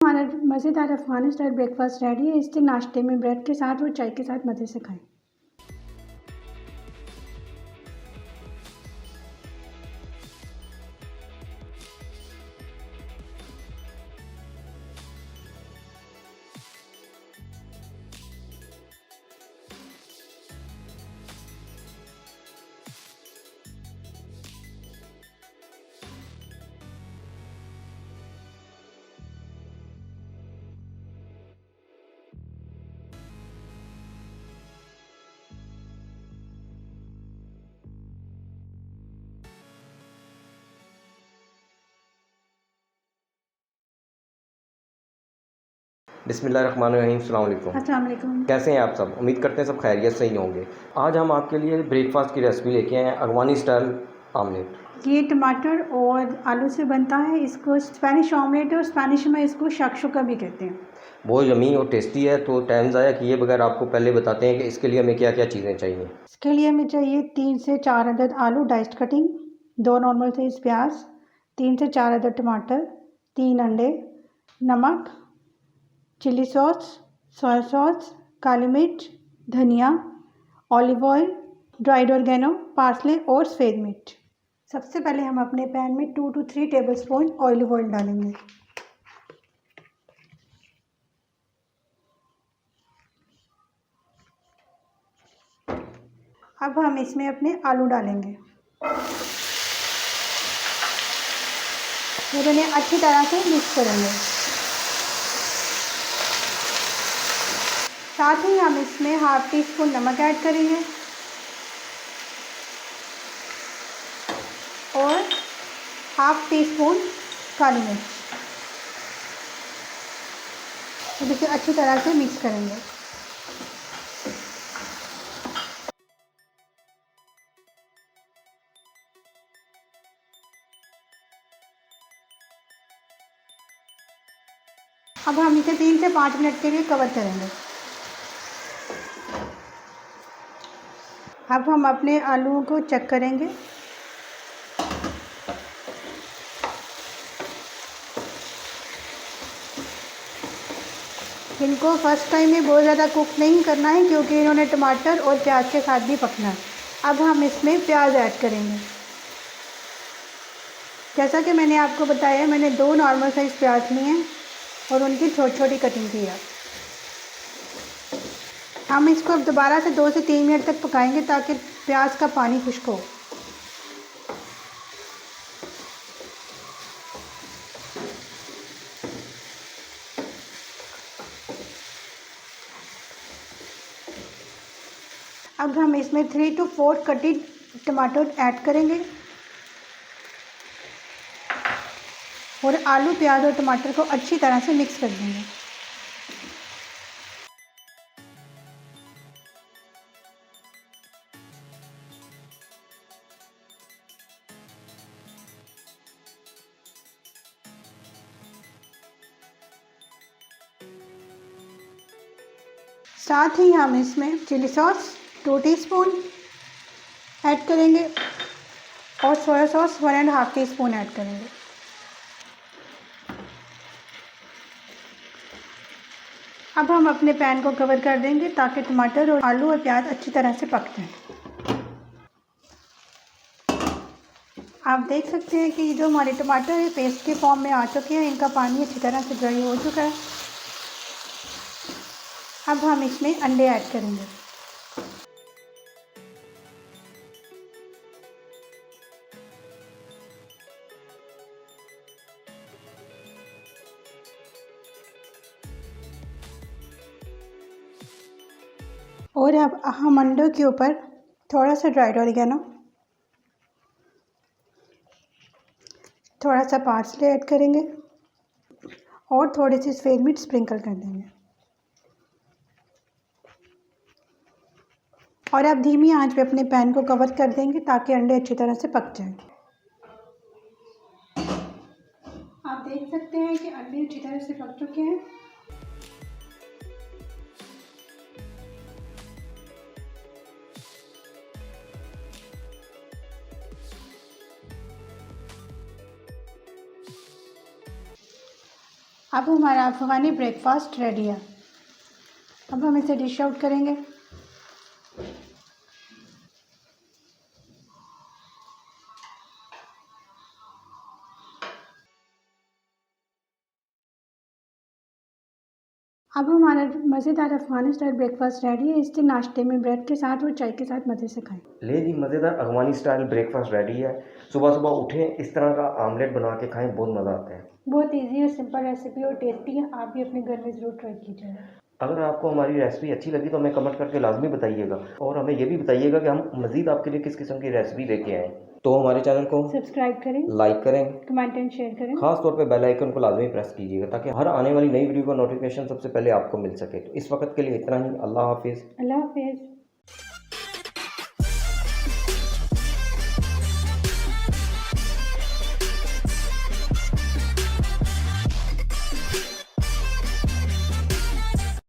हमारा मज़ेदार Afghani style breakfast ready है। इसके नाश्ते में ब्रेड के साथ और चाय के साथ मज़े से खाएं। बिस्मिल्लाहिर्रहमानिर्रहीम, अस्सलाम वालेकुम। अस्सलाम वालेकुम। कैसे हैं आप सब? उम्मीद करते हैं सब खैरियत से ही होंगे। आज हम आपके लिए ब्रेकफास्ट की रेसिपी लेके आए हैं, अफगानी स्टाइल आमलेट। ये टमाटर और आलू से बनता है। इसको स्पेनिश ऑमलेट है और स्पेनिश में इसको शाकशुका भी कहते हैं। बहुत यमी और टेस्टी है। तो टाइम ज़ाया किए बगैर आपको पहले बताते हैं कि इसके लिए हमें क्या क्या चीज़ें चाहिए। इसके लिए हमें चाहिए 3 से 4 अदद आलू डाइस्ड कटिंग, 2 नॉर्मल साइज़ प्याज, 3 से 4 अदद टमाटर, 3 अंडे, नमक, चिली सॉस, सोया सॉस, काली मिर्च, धनिया, olive oil, dried oregano, parsley और सफ़ेद मिर्च। सबसे पहले हम अपने पैन में 2 to 3 टेबलस्पून ऑलिव ऑयल डालेंगे। अब हम इसमें अपने आलू डालेंगे और इन्हें अच्छी तरह से मिक्स करेंगे। साथ ही हम इसमें हाफ टी स्पून नमक ऐड करेंगे और हाफ टी स्पून काली मिर्च। अब इसे अच्छी तरह से मिक्स करेंगे। अब हम इसे 3 से 5 मिनट के लिए कवर करेंगे। अब हम अपने आलूओं को चेक करेंगे। इनको फर्स्ट टाइम में बहुत ज़्यादा कुक नहीं करना है क्योंकि इन्होंने टमाटर और प्याज के साथ भी पकना है। अब हम इसमें प्याज ऐड करेंगे। जैसा कि मैंने आपको बताया, मैंने 2 नॉर्मल साइज़ प्याज लिए हैं और उनकी छोटी छोटी कटिंग की है। हम इसको अब दोबारा से 2 से 3 मिनट तक पकाएंगे ताकि प्याज का पानी खुश्क हो। अब हम इसमें 3 to 4 कटी टमाटर ऐड करेंगे और आलू, प्याज और टमाटर को अच्छी तरह से मिक्स कर देंगे। साथ ही हम इसमें चिली सॉस 2 टीस्पून ऐड करेंगे और सोया सॉस 1.5 टीस्पून ऐड करेंगे। अब हम अपने पैन को कवर कर देंगे ताकि टमाटर और आलू और प्याज अच्छी तरह से पक जाए। आप देख सकते हैं कि जो हमारे टमाटर है पेस्ट के फॉर्म में आ चुके हैं। इनका पानी अच्छी तरह से ड्राई हो चुका है। अब हम इसमें अंडे ऐड करेंगे। और अब हम अंडों के ऊपर थोड़ा सा ड्राइड ऑरिगेनो, थोड़ा सा पार्सले ऐड करेंगे और थोड़ी सी सफ़ेद मिर्च स्प्रिंकल कर देंगे। और अब धीमी आंच पे अपने पैन को कवर कर देंगे ताकि अंडे अच्छी तरह से पक जाएं। आप देख सकते हैं कि अंडे अच्छी तरह से पक चुके हैं। अब हमारा अफ़गानी ब्रेकफास्ट रेडी है। अब हम इसे डिश आउट करेंगे। अब हमारा मज़ेदार अफ़गानी स्टाइल ब्रेकफास्ट रेडी है। इसे नाश्ते में ब्रेड के साथ और चाय के साथ मज़े से खाएं। ले जी, मज़ेदार अफ़गानी स्टाइल ब्रेकफास्ट रेडी है। सुबह सुबह उठें, इस तरह का आमलेट बना के खाएं, बहुत मज़ा आता है। बहुत इजी और सिंपल रेसिपी और टेस्टी है। आप भी अपने घर में ज़रूर ट्राई कीजिए। अगर आपको हमारी रेसिपी अच्छी लगी तो हमें कमेंट करके लाजमी बताइएगा, और हमें ये भी बताइएगा कि हम मज़ीद आपके लिए किस किस्म की रेसिपी लेके आएँ। तो हमारे चैनल को सब्सक्राइब करें, लाइक करें, कमेंट एंड शेयर करें। खास तौर पे बेल आइकन को लाजमी प्रेस कीजिएगा ताकि हर आने वाली नई वीडियो का नोटिफिकेशन सबसे पहले आपको मिल सके। तो इस वक्त के लिए इतना ही। अल्लाह हाफिज़। अल्लाह हाफिज़।